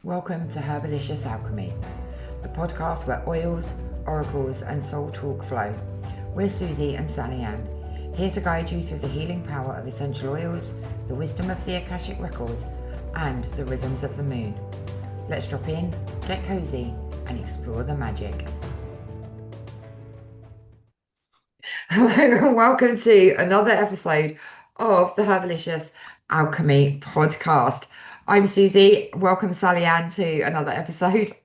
Welcome to Herbalicious Alchemy, the podcast where oils, oracles, and soul talk flow. We're Susie and Sally Ann, here to guide you through the healing power of essential oils, the wisdom of the Akashic Records, and the rhythms of the moon. Let's drop in, get cozy, and explore the magic. Hello, and welcome to another episode of the Herbalicious Alchemy podcast. I'm Susie. Welcome, Sally Ann, to another episode.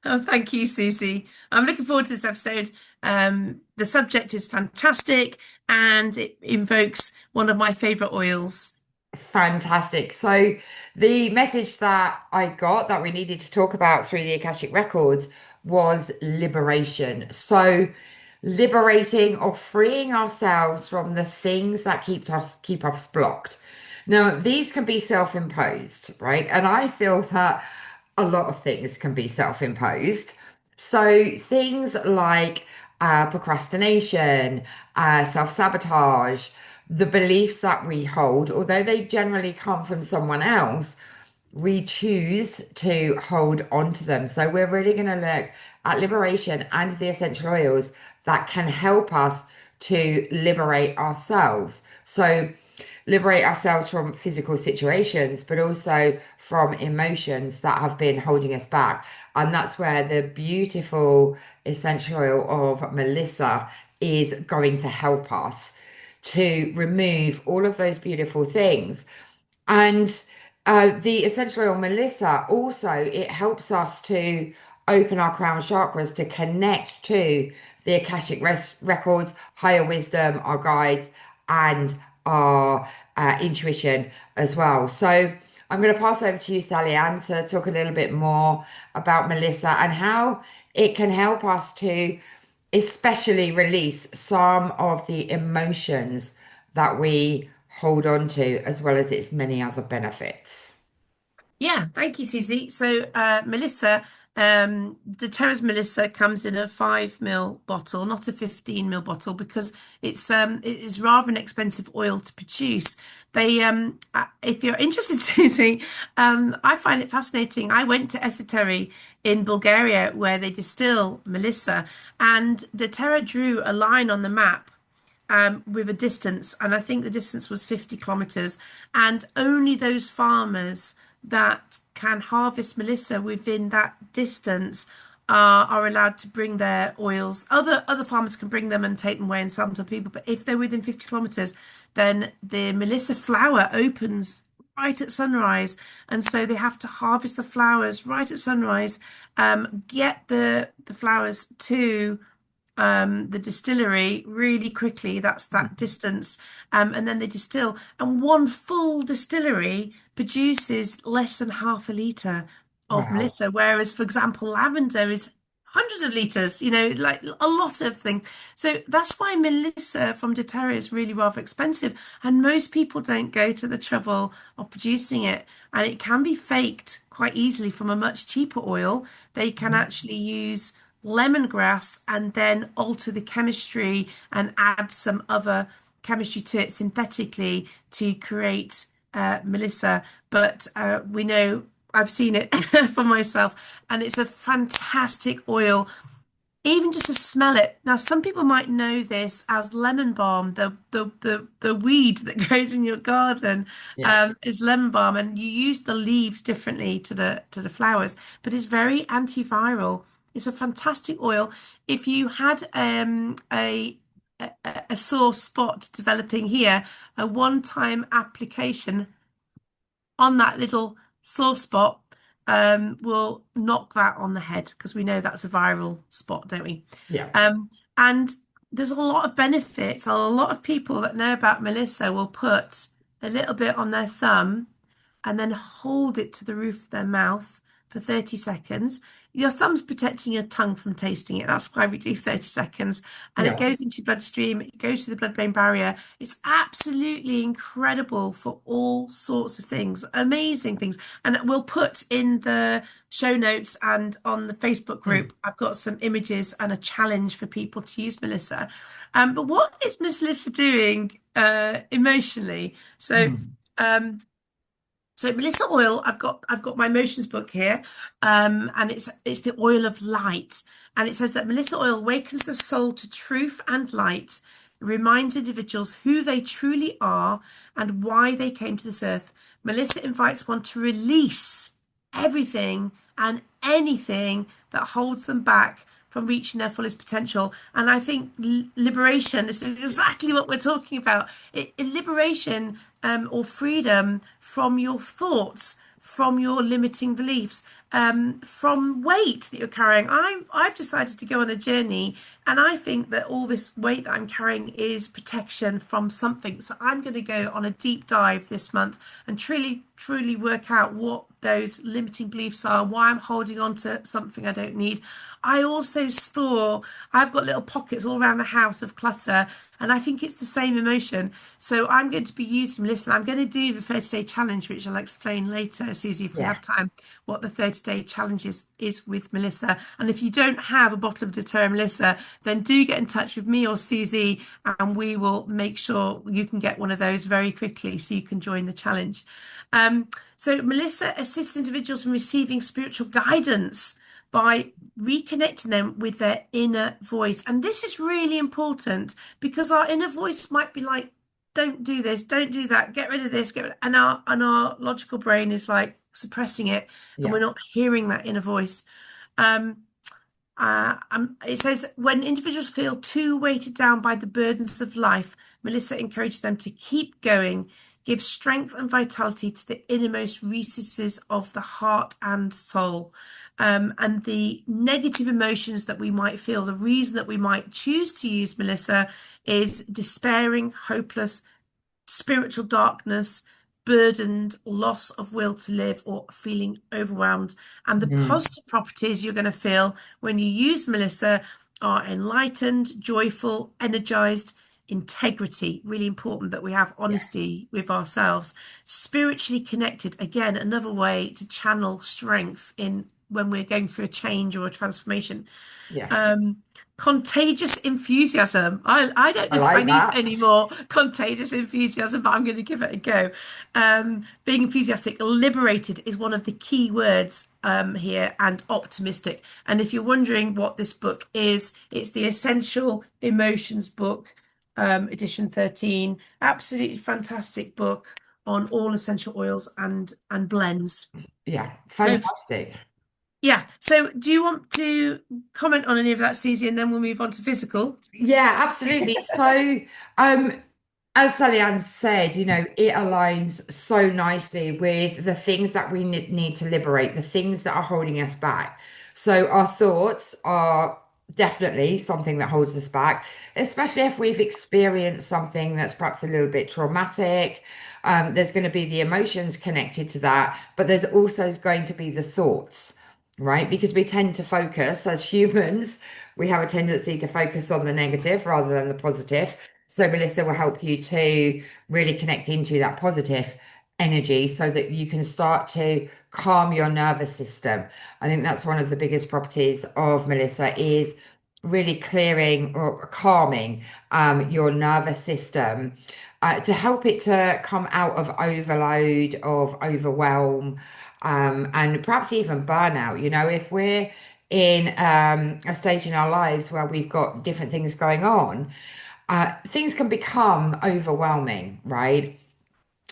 Oh, thank you, Susie. I'm looking forward to this episode. The subject is fantastic and it invokes one of my favorite oils. Fantastic. So, the message that I got that we needed to talk about through the Akashic Records was liberation. So, liberating or freeing ourselves from the things that keep us blocked. Now, these can be self-imposed, right? And I feel that a lot of things can be self-imposed. So, things like procrastination, self-sabotage, the beliefs that we hold, although they generally come from someone else, we choose to hold on to them. So we're really going to look at liberation and the essential oils that can help us to liberate ourselves. So liberate ourselves from physical situations, but also from emotions that have been holding us back. And that's where the beautiful essential oil of Melissa is going to help us to remove all of those beautiful things. And the essential oil Melissa also, it helps us to open our crown chakras to connect to the Akashic records, higher wisdom, our guides, and our intuition as well. So I'm going to pass over to you, Sally Ann, to talk a little bit more about Melissa and how it can help us to especially release some of the emotions that we hold on to, as well as its many other benefits. Yeah, thank you, Susie. So, Melissa, doTERRA's Melissa comes in a 5 ml bottle, not a 15 ml bottle, because it is rather an expensive oil to produce. If you're interested, Susie, I find it fascinating. I went to Esotery in Bulgaria where they distill Melissa, and doTERRA drew a line on the map with a distance, and I think the distance was 50 kilometers, and only those farmers that can harvest Melissa within that distance are allowed to bring their oils. Other farmers can bring them and take them away and sell them to other people, but if they're within 50 kilometers, then the Melissa flower opens right at sunrise, and so they have to harvest the flowers right at sunrise, get the flowers to the distillery really quickly. That's that distance. And then they distill. And one full distillery produces less than half a litre of Wow. Melissa. Whereas, for example, lavender is hundreds of litres, like a lot of things. So that's why Melissa from doTERRA is really rather expensive. And most people don't go to the trouble of producing it. And it can be faked quite easily from a much cheaper oil. They can Mhm. actually use lemongrass and then alter the chemistry and add some other chemistry to it synthetically to create Melissa. But we know I've seen it for myself, and it's a fantastic oil. Even just to smell it. Now, some people might know this as lemon balm, the weed that grows in your garden Yeah. is lemon balm, and you use the leaves differently to the flowers, but it's very antiviral. It's a fantastic oil. If you had a sore spot developing here, a one-time application on that little sore spot will knock that on the head because we know that's a viral spot, don't we? Yeah. And there's a lot of benefits. A lot of people that know about Melissa will put a little bit on their thumb and then hold it to the roof of their mouth for 30 seconds. Your thumb's protecting your tongue from tasting it. That's why we do 30 seconds. And it Yeah. goes into your bloodstream, it goes through the blood-brain barrier. It's absolutely incredible for all sorts of things, amazing things. And we'll put in the show notes and on the Facebook Mm. group, I've got some images and a challenge for people to use Melissa. But what is Miss Melissa doing emotionally? So Mm. um, So Melissa oil, I've got my emotions book here, and it's the oil of light, and it says that Melissa oil wakens the soul to truth and light, reminds individuals who they truly are and why they came to this earth. Melissa invites one to release everything and anything that holds them back from reaching their fullest potential. And I think liberation, this is exactly what we're talking about. Liberation, or freedom from your thoughts, from your limiting beliefs, from weight that you're carrying. I've decided to go on a journey, and I think that all this weight that I'm carrying is protection from something. So I'm going to go on a deep dive this month and truly work out what those limiting beliefs are, why I'm holding on to something I don't need. I also I've got little pockets all around the house of clutter, and I think it's the same emotion. So I'm going to be using, listen, I'm going to do the 30-day challenge, which I'll explain later, Susie, if we Yeah. have time, what the 30-day challenge is with Melissa. And if you don't have a bottle of doTERRA Melissa, then do get in touch with me or Susie, and we will make sure you can get one of those very quickly so you can join the challenge. So Melissa assists individuals in receiving spiritual guidance by reconnecting them with their inner voice. And this is really important because our inner voice might be like, don't do this, don't do that, get rid of this, get rid and our logical brain is like suppressing it, and we're Yeah. not hearing that inner voice. Um, it says when individuals feel too weighted down by the burdens of life, Melissa encourages them to keep going, give strength and vitality to the innermost recesses of the heart and soul. And the negative emotions that we might feel, the reason that we might choose to use Melissa is despairing, hopeless, spiritual darkness, burdened, loss of will to live, or feeling overwhelmed. And the Mm. positive properties you're going to feel when you use Melissa are enlightened, joyful, energized, integrity. Really important that we have Yeah. honesty with ourselves, spiritually connected. Again, another way to channel strength in when we're going through a change or a transformation. Yeah. um, Contagious enthusiasm. I don't I know if I like need that. any more contagious enthusiasm, but I'm going to give it a go. Being enthusiastic, liberated is one of the key words here, and optimistic. And if you're wondering what this book is, it's the Essential Emotions book, edition 13. Absolutely fantastic book on all essential oils and blends. Yeah. So Fantastic. yeah. So do you want to comment on any of that, Susie, and then we'll move on to physical? Yeah, absolutely. So, um, as Sally-Ann said, it aligns so nicely with the things that we need to liberate, the things that are holding us back. So, our thoughts are definitely something that holds us back, especially if we've experienced something that's perhaps a little bit traumatic. There's going to be the emotions connected to that, but there's also going to be the thoughts, right? Because we tend to focus as humans, we have a tendency to focus on the negative rather than the positive. So, Melissa will help you to really connect into that positive energy so that you can start to calm your nervous system. I think that's one of the biggest properties of Melissa is really clearing or calming your nervous system to help it to come out of overload, of overwhelm, and perhaps even burnout. If we're in a stage in our lives where we've got different things going on, things can become overwhelming, right?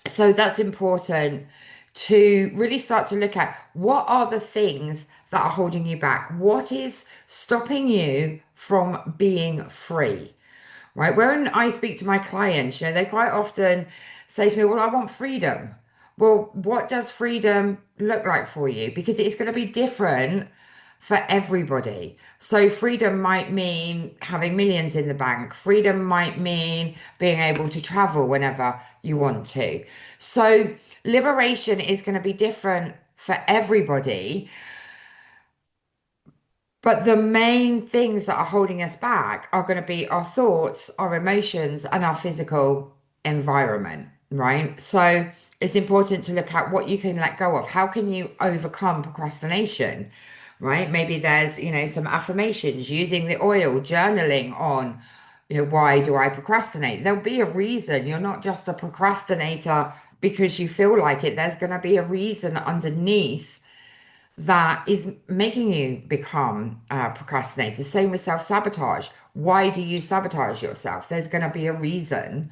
So that's important to really start to look at what are the things that are holding you back? What is stopping you from being free? Right? When I speak to my clients, they quite often say to me, well, I want freedom. Well, what does freedom look like for you? Because it's going to be different for everybody. So, freedom might mean having millions in the bank. Freedom might mean being able to travel whenever you want to. So, liberation is going to be different for everybody. But the main things that are holding us back are going to be our thoughts, our emotions, and our physical environment, right? So it's important to look at what you can let go of. How can you overcome procrastination, right? Maybe there's, some affirmations, using the oil, journaling on, why do I procrastinate? There'll be a reason. You're not just a procrastinator because you feel like it, there's going to be a reason underneath that is making you become procrastinator. Same with self-sabotage. Why do you sabotage yourself? There's going to be a reason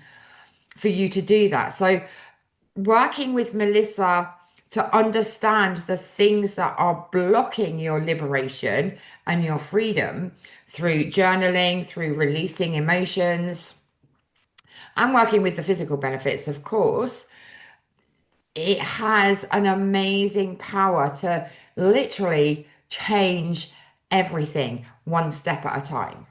for you to do that. So working with Melissa to understand the things that are blocking your liberation and your freedom through journaling, through releasing emotions, and working with the physical benefits, of course, it has an amazing power to literally change everything one step at a time.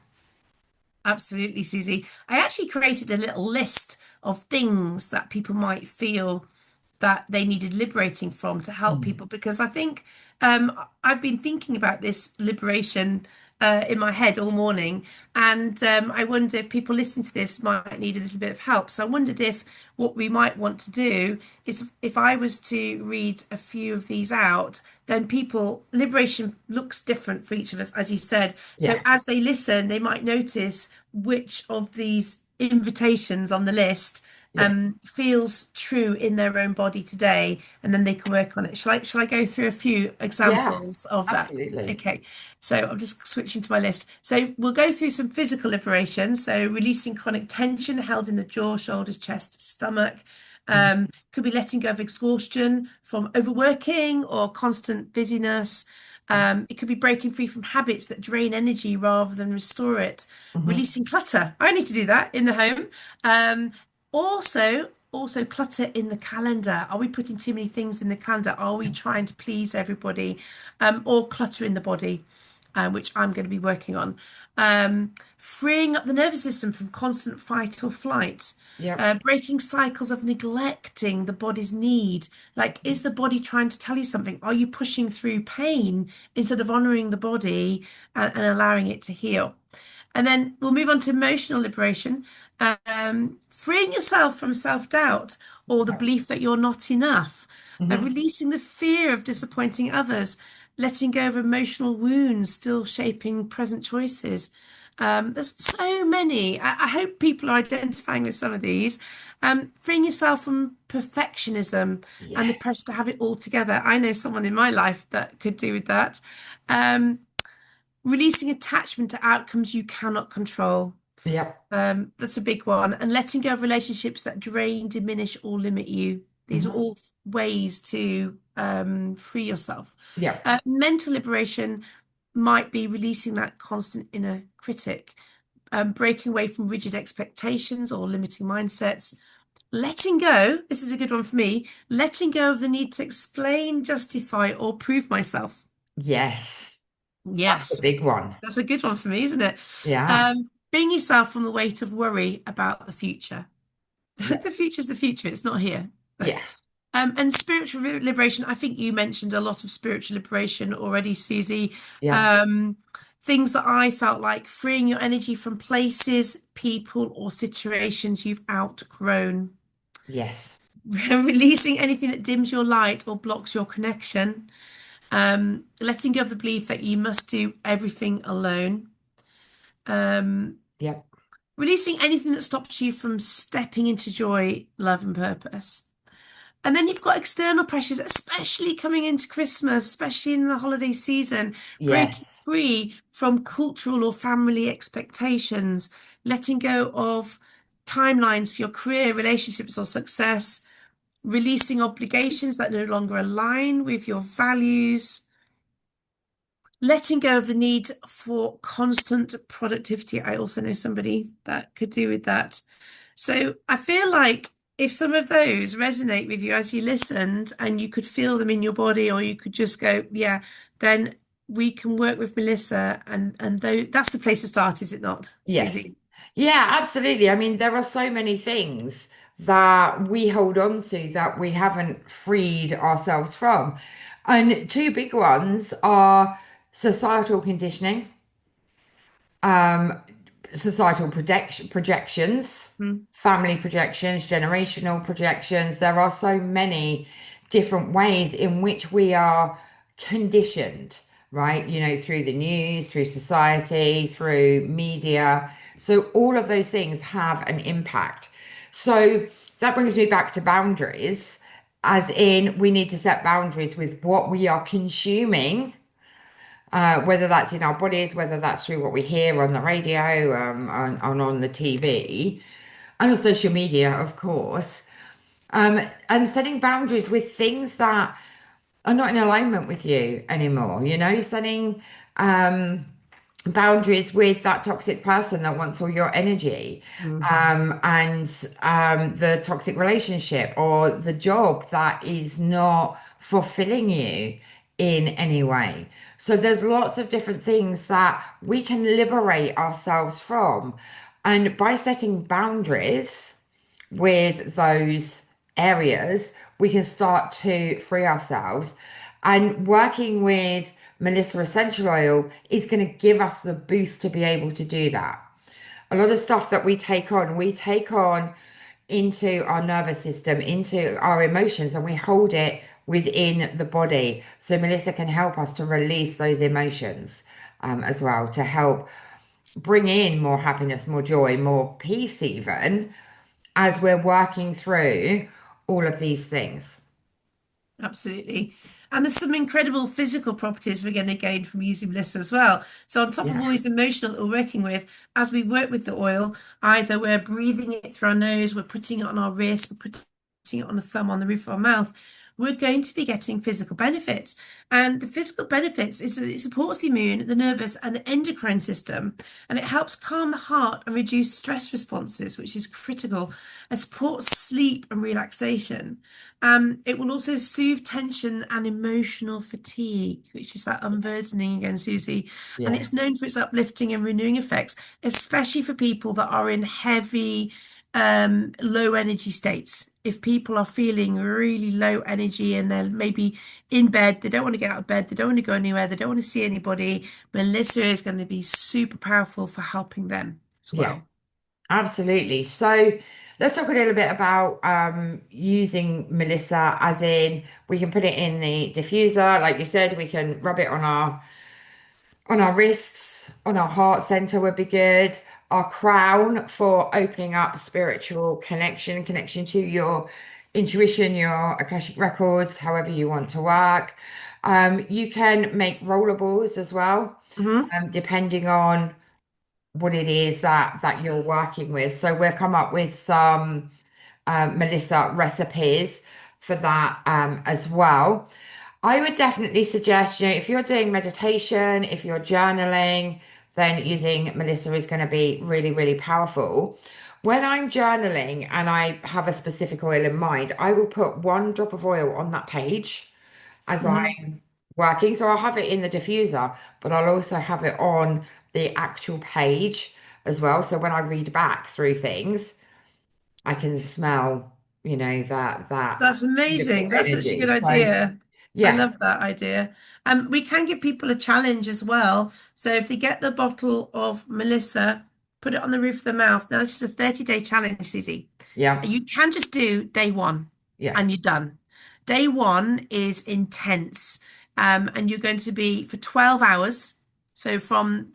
Absolutely, Susie. I actually created a little list of things that people might feel that they needed liberating from to help Mm. people because I think I've been thinking about this liberation in my head all morning, and I wonder if people listening to this might need a little bit of help. So I wondered if what we might want to do is if I was to read a few of these out, then people liberation looks different for each of us, as you said. So Yeah, as they listen, they might notice which of these invitations on the list yeah, feels true in their own body today, and then they can work on it. Shall I go through a few yeah, examples of that? absolutely. Okay, so I'm just switching to my list. So we'll go through some physical liberation. So releasing chronic tension held in the jaw, shoulders, chest, stomach. Mhm, Could be letting go of exhaustion from overworking or constant busyness. It could be breaking free from habits that drain energy rather than restore it. mhm, Releasing clutter. I need to do that in the home. Um, also clutter in the calendar. Are we putting too many things in the calendar? Are we trying to please everybody? Or clutter in the body, which I'm going to be working on. Freeing up the nervous system from constant fight or flight. yep, Breaking cycles of neglecting the body's need. Like, is the body trying to tell you something? Are you pushing through pain instead of honoring the body and allowing it to heal? And then we'll move on to emotional liberation, freeing yourself from self-doubt or the yep, belief that you're not enough, mhm, releasing the fear of disappointing others, letting go of emotional wounds still shaping present choices. There's so many. I hope people are identifying with some of these. Freeing yourself from perfectionism and the yes, pressure to have it all together. I know someone in my life that could do with that. Um, Releasing attachment to outcomes you cannot control. yep, That's a big one. And letting go of relationships that drain, diminish, or limit you. These are mhm, all ways to free yourself. yep, Mental liberation might be releasing that constant inner critic, breaking away from rigid expectations or limiting mindsets. Letting go, this is a good one for me, letting go of the need to explain, justify, or prove myself. yes. That's a Yes. big one. That's a good one for me, isn't it? Yeah, Freeing yourself from the weight of worry about the future. yeah, The future's the future, it's not here. So, yeah, and spiritual liberation, I think you mentioned a lot of spiritual liberation already, Susie. yeah, Um, Things that I felt like freeing your energy from places, people, or situations you've outgrown. yes, Releasing anything that dims your light or blocks your connection. Letting go of the belief that you must do everything alone. Um, yep, Releasing anything that stops you from stepping into joy, love, and purpose. And then you've got external pressures, especially coming into Christmas, especially in the holiday season, breaking yes, free from cultural or family expectations, letting go of timelines for your career, relationships, or success, releasing obligations that no longer align with your values, letting go of the need for constant productivity. I also know somebody that could do with that. So I feel like if some of those resonate with you as you listened and you could feel them in your body, or you could just go, yeah, then we can work with Melissa, and that's the place to start, is it not, yes. Susie? Yeah, absolutely. I mean, there are so many things that we hold on to that we haven't freed ourselves from. And two big ones are societal conditioning, um, societal projections, Mm. family projections, generational projections. There are so many different ways in which we are conditioned, right? You know, through the news, through society, through media. So all of those things have an impact. So that brings me back to boundaries, as in we need to set boundaries with what we are consuming, whether that's in our bodies, whether that's through what we hear on the radio, on the TV, and on social media, of course. And setting boundaries with things that are not in alignment with you anymore. Setting boundaries with that toxic person that wants all your energy, Mm. and the toxic relationship or the job that is not fulfilling you in any way. So there's lots of different things that we can liberate ourselves from. And by setting boundaries with those areas, we can start to free ourselves. And working with Melissa Essential Oil is going to give us the boost to be able to do that. A lot of stuff that we take on into our nervous system, into our emotions, and we hold it within the body. So Melissa can help us to release those emotions, as well, to help bring in more happiness, more joy, more peace, even as we're working through all of these things. Absolutely. And there's some incredible physical properties we're going to gain from using Blister as well. So on top of Yeah. all these emotional that we're working with, as we work with the oil, either we're breathing it through our nose, we're putting it on our wrist, we're putting it on the thumb, on the roof of our mouth, we're going to be getting physical benefits. And the physical benefits is that it supports the immune, the nervous, and the endocrine system, and it helps calm the heart and reduce stress responses, which is critical. It supports sleep and relaxation. It will also soothe tension and emotional fatigue, which is that unburdening again, Susie. And Yeah. it's known for its uplifting and renewing effects, especially for people that are in heavy, low energy states. If people are feeling really low energy and they're maybe in bed, they don't want to get out of bed, they don't want to go anywhere, they don't want to see anybody, Melissa is going to be super powerful for helping them as Yeah. well. Absolutely. So let's talk a little bit about using Melissa, as in we can put it in the diffuser. Like you said, we can rub it on our wrists, on our heart center would be good. Our crown for opening up spiritual connection to your intuition, your Akashic records, however you want to work. You can make rollables as well, Hmm. depending on what it is that you're working with. So we'll come up with some Melissa recipes for that, as well. I would definitely suggest, if you're doing meditation, if you're journaling, then using Melissa is going to be really, really powerful. When I'm journaling and I have a specific oil in mind, I will put one drop of oil on that page as Hmm. I'm working. So I'll have it in the diffuser, but I'll also have it on the actual page as well. So when I read back through things, I can smell, that That's beautiful amazing. That's such a energy. good So idea. I yeah, love that idea. We can give people a challenge as well. So if they get the bottle of Melissa, put it on the roof of the mouth. Now, this is a 30-day challenge, Susie. yeah, You can just do day one yeah, and you're done. Day one is intense. And you're going to be for 12 hours. So from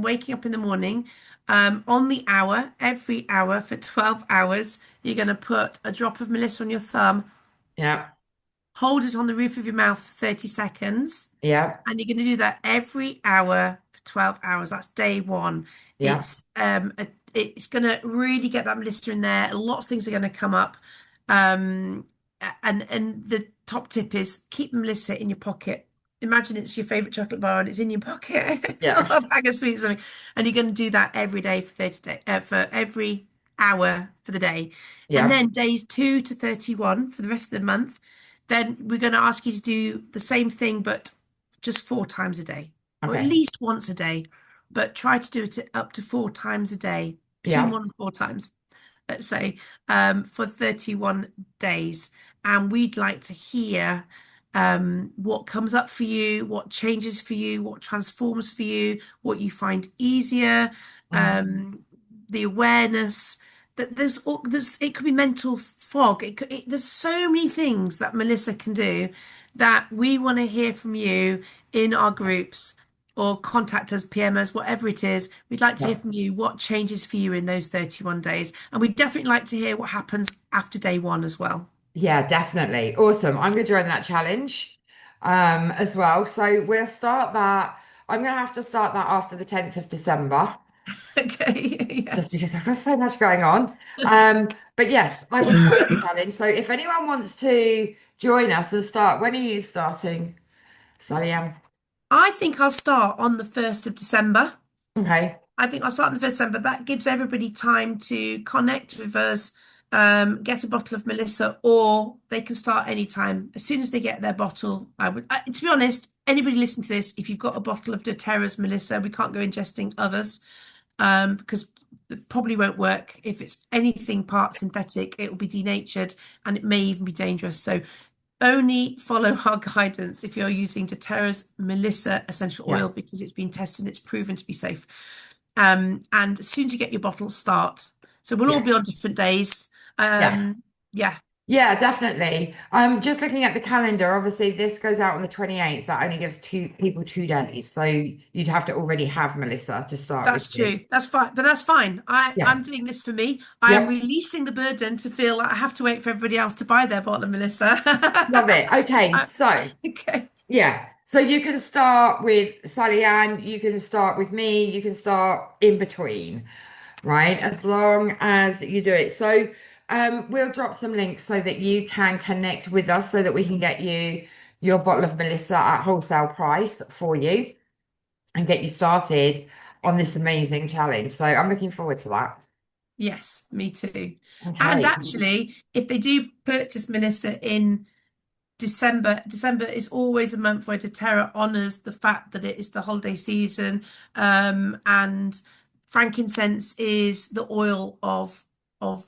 waking up in the morning, on the hour, every hour for 12 hours, you're going to put a drop of Melissa on your thumb, yeah, hold it on the roof of your mouth for 30 seconds, yeah, and you're going to do that every hour for 12 hours. That's day one. yeah, It's going to really get that blister in there. Lots of things are going to come up. Um, and the top tip is keep Melissa in your pocket. Imagine it's your favorite chocolate bar and it's in your pocket, or yeah, a bag of sweets or something. And you're going to do that every day for 30 days, for every hour for the day. And yeah. then days 2 to 31 for the rest of the month, then we're going to ask you to do the same thing, but just 4 times a day, or at Okay. least once a day, but try to do it up to 4 times a day, between Yeah, 1 and 4 times, let's say, for 31 days. And we'd like to hear what comes up for you, what changes for you, what transforms for you, what you find easier, mhm, the awareness that it could be mental fog. There's so many things that Melissa can do that we want to hear from you in our groups. or contact us, PM us, whatever it is. We'd like to hear Yeah. from you what changes for you in those 31 days. And we'd definitely like to hear what happens after day one as well. Yeah, definitely. Awesome. I'm going to join that challenge as well. So we'll start that. I'm going to have to start that after the 10th of December, Okay, just yes. because I've got so much going on. But yes, I will start that challenge. So if anyone wants to join us and start, when are you starting, Sally Ann? I think I'll start on the 1st of December. Okay. I think I'll start on the 1st of December. That gives everybody time to connect with us, get a bottle of Melissa, or they can start anytime. As soon as they get their bottle, to be honest, anybody listen to this, if you've got a bottle of doTERRA's Melissa, we can't go ingesting others, because it probably won't work. If it's anything part synthetic, it will be denatured and it may even be dangerous. So only follow our guidance if you're using doTERRA's Melissa essential Yeah. oil because it's been tested and it's proven to be safe. And as soon as you get your bottle, start. So we'll all Yeah. be on different days. Yeah. Yeah, Yeah, definitely. Just looking at the calendar, obviously this goes out on the 28th. That only gives two people 2 days. So you'd have to already have Melissa to start with that's you. true. That's fine. But that's fine. Yeah. I'm doing this for me. I'm Yep. releasing the burden to feel like I have to wait for everybody else to buy their bottle of Melissa. Love it. Okay. I- So okay. yeah. So you can start with Sally Ann, you can start with me, you can start in between, right? As long as you do it. So we'll drop some links so that you can connect with us so that we can get you your bottle of Melissa at wholesale price for you and get you started on this amazing challenge. So I'm looking forward to that. Yes, me too. And Okay. actually, if they do purchase Melissa in December is always a month where doTERRA honors the fact that it is the holiday season, and frankincense is the oil of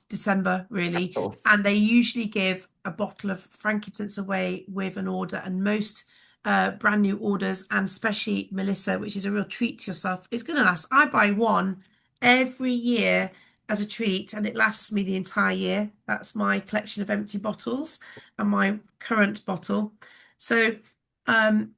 December, Of really. course. And they usually give a bottle of frankincense away with an order, and most brand new orders, and especially Melissa, which is a real treat to yourself, it's going to last. I buy one every year as a treat, and it lasts me the entire year. That's my collection of empty bottles and my current bottle. So, um,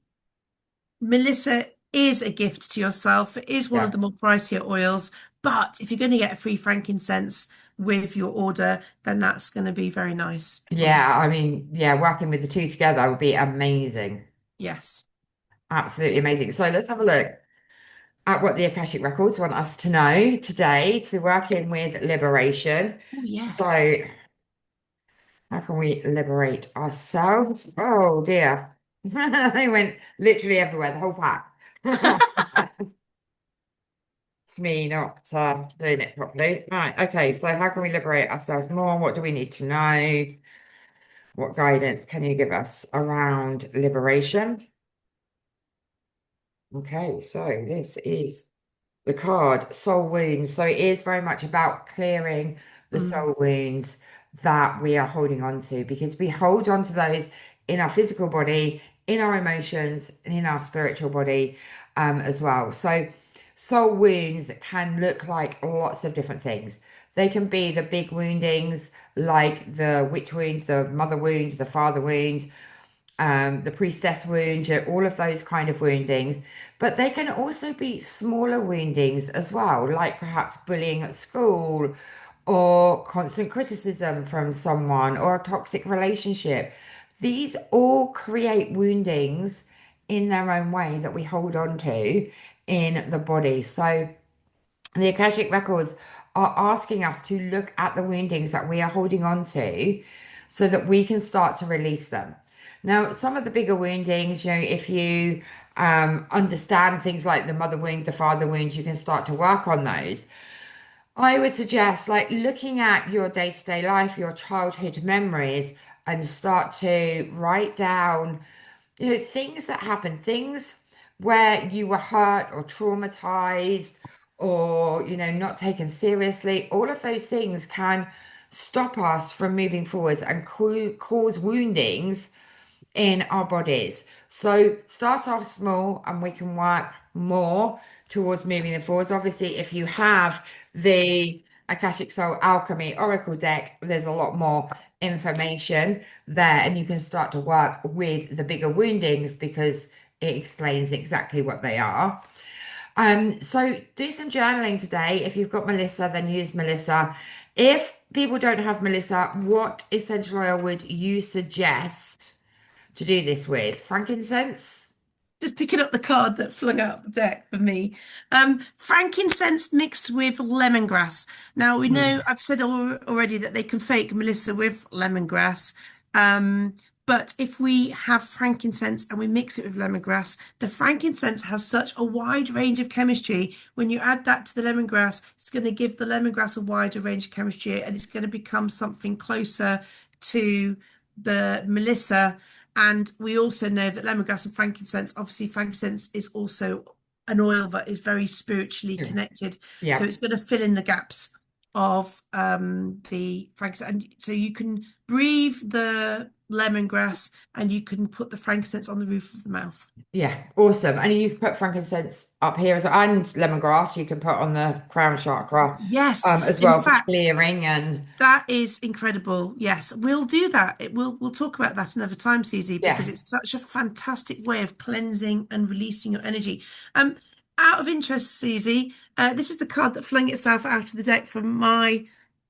Melissa is a gift to yourself. It is one of Yeah. the more pricier oils, but if you're going to get a free frankincense with your order, then that's going to be very nice on top. Yeah. I mean, yeah, working with the two together would be amazing. Yes. Absolutely amazing. So let's have a look at what the Akashic Records want us to know today to work in with liberation. Oh, yes. So, how can we liberate ourselves? Oh dear. They went literally everywhere, the whole pack. It's me not doing it properly. Right, okay, so how can we liberate ourselves more? What do we need to know? What guidance can you give us around liberation? Okay, so this is the card soul wounds. So it is very much about clearing the Mm. soul wounds that we are holding on to because we hold on to those in our physical body, in our emotions, and in our spiritual body as well. So soul wounds can look like lots of different things. They can be the big woundings like the witch wound, the mother wound, the father wound, the priestess wound, all of those kind of woundings. But they can also be smaller woundings as well, like perhaps bullying at school or constant criticism from someone or a toxic relationship. These all create woundings in their own way that we hold on to in the body. So the Akashic Records are asking us to look at the woundings that we are holding on to so that we can start to release them. Now, some of the bigger woundings, if you understand things like the mother wound, the father wound, you can start to work on those. I would suggest like looking at your day-to-day life, your childhood memories, and start to write down things that happen, things where you were hurt or traumatized or, not taken seriously. All of those things can stop us from moving forwards and cause woundings in our bodies. So start off small and we can work more towards moving them forwards. Obviously, if you have the Akashic Soul Alchemy Oracle deck, there's a lot more information there and you can start to work with the bigger woundings because it explains exactly what they are. So do some journaling today. If you've got Melissa, then use Melissa. If people don't have Melissa, what essential oil would you suggest to do this with? Frankincense? Just picking up the card that flung out the deck for me. Frankincense mixed with lemongrass. Now we know Hmm. I've said already that they can fake Melissa with lemongrass. Um, but if we have frankincense and we mix it with lemongrass, the frankincense has such a wide range of chemistry. When you add that to the lemongrass, it's going to give the lemongrass a wider range of chemistry and it's going to become something closer to the Melissa. And we also know that lemongrass and frankincense, obviously, frankincense is also an oil that is very spiritually connected. So Yeah. it's going to fill in the gaps of the frankincense. And so you can breathe the lemongrass and you can put the frankincense on the roof of the mouth. Yeah, awesome. And you can put frankincense up here as well, and lemongrass you can put on the crown chakra Yes, as in well for fact, clearing and that is incredible. Yes, we'll do that. We'll talk about that another time, Susie, because yeah. it's such a fantastic way of cleansing and releasing your energy. Um, Out of interest, Susie, this is the card that flung itself out of the deck from my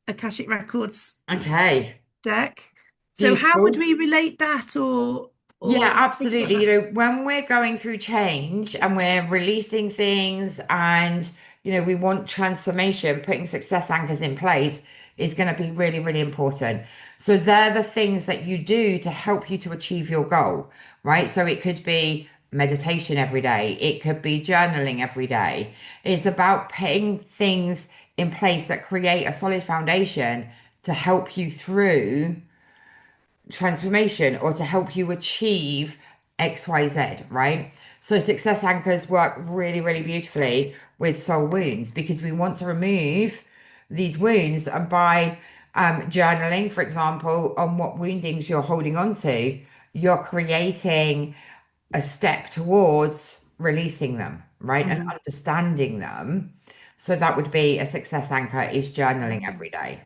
Akashic Records Okay. deck. So how would Beautiful. we relate that Yeah, or think about absolutely. that? When we're going through change and we're releasing things and, we want transformation, putting success anchors in place is going to be really, really important. So they're the things that you do to help you to achieve your goal, right? So it could be meditation every day, it could be journaling every day. It's about putting things in place that create a solid foundation to help you through transformation or to help you achieve XYZ, right? So success anchors work really, really beautifully with soul wounds because we want to remove these wounds. And by journaling, for example, on what woundings you're holding on to, you're creating a step towards releasing them, right? And Mhm. understanding them. So that would be a success anchor is journaling every day.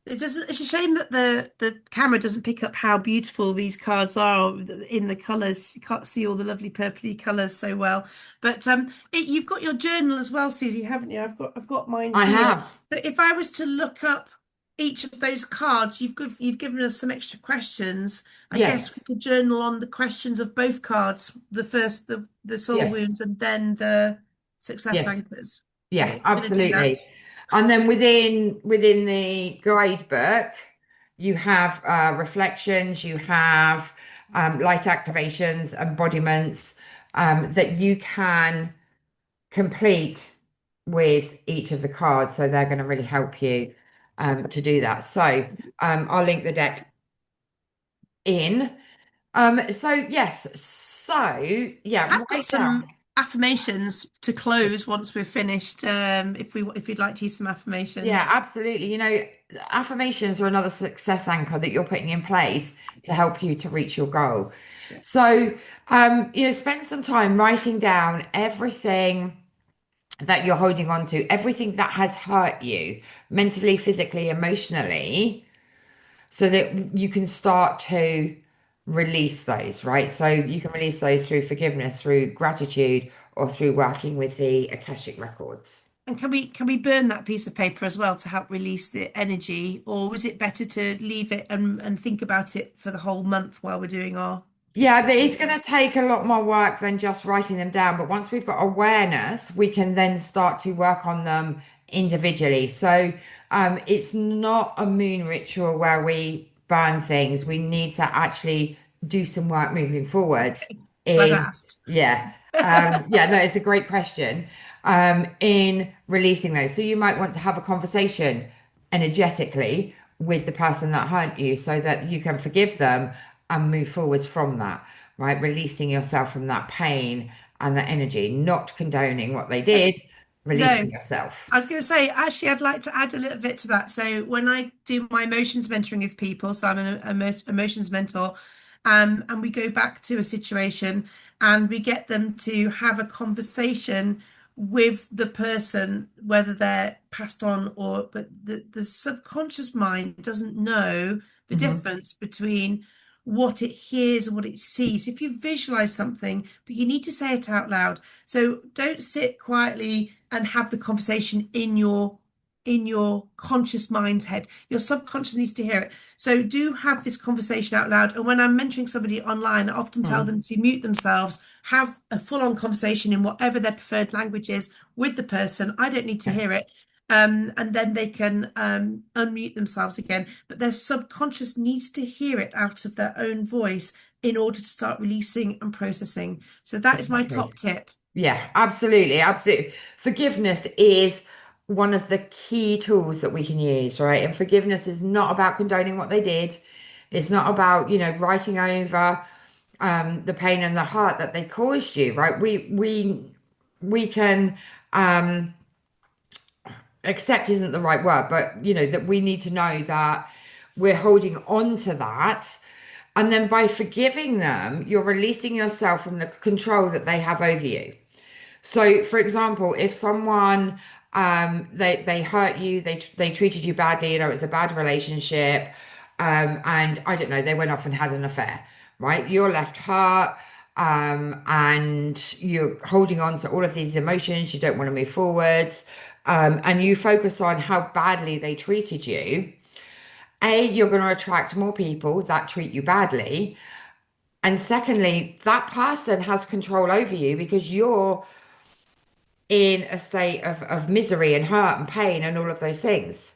It's a shame that the camera doesn't pick up how beautiful these cards are in the colours. You can't see all the lovely purpley colours so well. But you've got your journal as well, Susie, haven't you? I've got mine I here. have. So if I was to look up each of those cards, you've given us some extra questions. I guess we Yes. could journal on the questions of both cards. The first, the soul Yes. wounds, and then the success Yes. anchors. Yeah, Okay, I'm going to do that. absolutely. And then within the guidebook, you have reflections, you have light activations, embodiments that you can complete with each of the cards. So they're going to really help you to do that. So I'll link the deck in. So yes, so yeah, I've got right now. some affirmations to close once we're finished. If you'd like to use some Yeah, affirmations. absolutely. Affirmations are another success anchor that you're putting in place to help you to reach your goal. Yeah. So, spend some time writing down everything that you're holding on to, everything that has hurt you mentally, physically, emotionally, so that you can start to release those, right? So you can release those through forgiveness, through gratitude, or through working with the Akashic Records. And can we burn that piece of paper as well to help release the energy, or was it better to leave it and think about it for the whole month while we're doing our Yeah, that is going to take a lot more work than just writing them down. But once we've got awareness, we can then start to work on them individually. So it's not a moon ritual where we burn things. We need to actually do some work moving forwards glad I in, asked. yeah. Yeah, no, it's a great question. In releasing those. So you might want to have a conversation energetically with the person that hurt you so that you can forgive them and move forwards from that, right? Releasing yourself from that pain and that energy, not condoning what they did, releasing No, yourself. I was going to say, actually, I'd like to add a little bit to that. So when I do my emotions mentoring with people, so I'm an emotions mentor, and we go back to a situation and we get them to have a conversation with the person, whether they're passed on but the subconscious mind doesn't know the Hmm. difference between what it hears and what it sees. So if you visualize something, but you need to say it out loud. So don't sit quietly and have the conversation in your conscious mind's head. Your subconscious needs to hear it. So do have this conversation out loud. And when I'm mentoring somebody online, I often tell Mm. them to mute themselves, have a full-on conversation in whatever their preferred language is with the person. I don't need to Yeah, hear it. And then they can unmute themselves again. But their subconscious needs to hear it out of their own voice in order to start releasing and processing. So that is my top exactly. tip. Yeah, absolutely, absolutely. Forgiveness is one of the key tools that we can use, right? And forgiveness is not about condoning what they did. It's not about, writing over the pain and the hurt that they caused you, right? We can accept isn't the right word, but that we need to know that we're holding on to that. And then by forgiving them, you're releasing yourself from the control that they have over you. So, for example, if someone they hurt you, they treated you badly, it's a bad relationship, and I don't know, they went off and had an affair, right? You're left hurt, and you're holding on to all of these emotions. You don't want to move forwards, and you focus on how badly they treated you. You're going to attract more people that treat you badly. And secondly, that person has control over you because you're in a state of misery and hurt and pain and all of those things.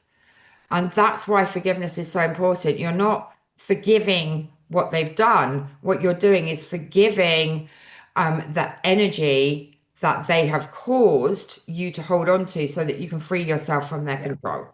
And that's why forgiveness is so important. You're not forgiving what they've done. What you're doing is forgiving that energy that they have caused you to hold on to so that you can free yourself from their Yeah. control.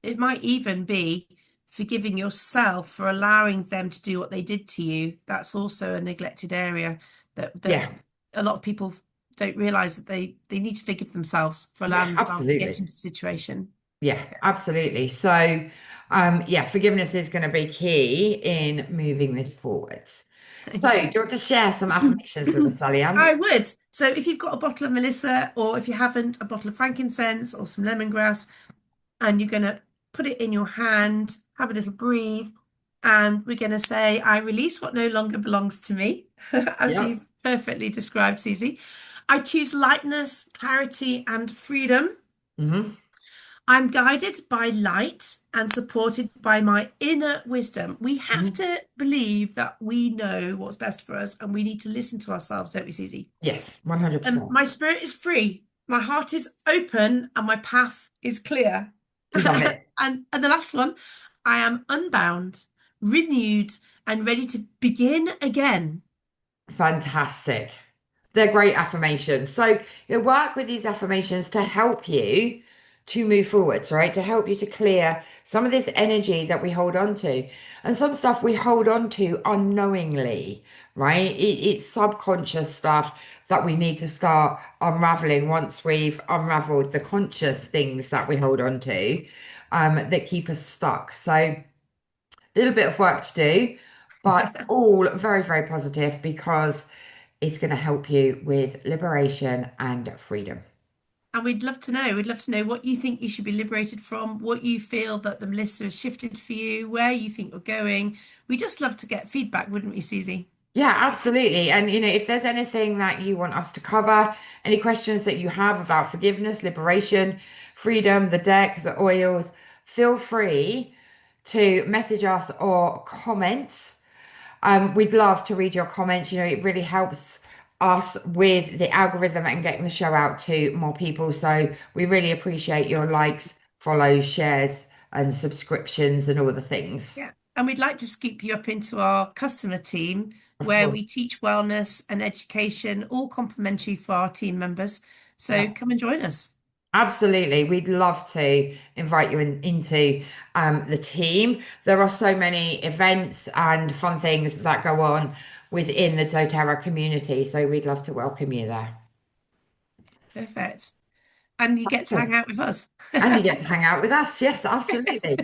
It might even be forgiving yourself for allowing them to do what they did to you. That's also a neglected area that Yeah, a lot of people don't realize that they need to forgive themselves for allowing yeah, themselves to get absolutely. into the situation. Yeah, absolutely. So, yeah, forgiveness is going to be key in moving this forwards. So, do you Exactly. want to share some affirmations with us, Sally Ann? I would. So if you've got a bottle of Melissa, or if you haven't, a bottle of frankincense or some lemongrass, and you're going to put it in your hand, have a little breathe, and we're going to say, I release what no longer belongs to me, as Yep. you've perfectly described, Susie. I choose lightness, clarity, and freedom. Hmm. I'm guided by light and supported by my inner wisdom. We have Hmm. to believe that we know what's best for us and we need to listen to ourselves, don't we, Susie? Yes, 100%. My spirit is free, my heart is open, and my path is clear. Love it. And the last one, I am unbound, renewed, and ready to begin again. Fantastic. They're great affirmations. So you work with these affirmations to help you to move forwards, right? To help you to clear some of this energy that we hold on to. And some stuff we hold on to unknowingly, right? It's subconscious stuff that we need to start unraveling once we've unraveled the conscious things that we hold on to, that keep us stuck. So a little bit of work to do, but all very, very positive because it's going to help you with liberation and freedom. And we'd love to know what you think you should be liberated from, what you feel that the Melissa has shifted for you, where you think you're going. We just love to get feedback, wouldn't we, Susie? Yeah, absolutely. And if there's anything that you want us to cover, any questions that you have about forgiveness, liberation, freedom, the deck, the oils, feel free to message us or comment. We'd love to read your comments. It really helps us with the algorithm and getting the show out to more people. So we really appreciate your likes, follows, shares, and subscriptions and all the things. Yeah. And we'd like to scoop you up into our customer team Of where course. we teach wellness and education, all complimentary for our team members. So Yeah, come and join us. absolutely. We'd love to invite you into the team. There are so many events and fun things that go on within the doTERRA community. So we'd love to welcome you there. Perfect. And you get to hang out with us. And you get to hang out with us. Yes, absolutely.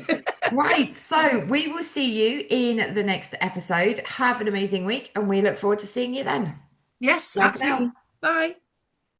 Right. So we will see you in the next episode. Have an amazing week, and we look forward to seeing you then. Yes, Bye for now. absolutely. Bye.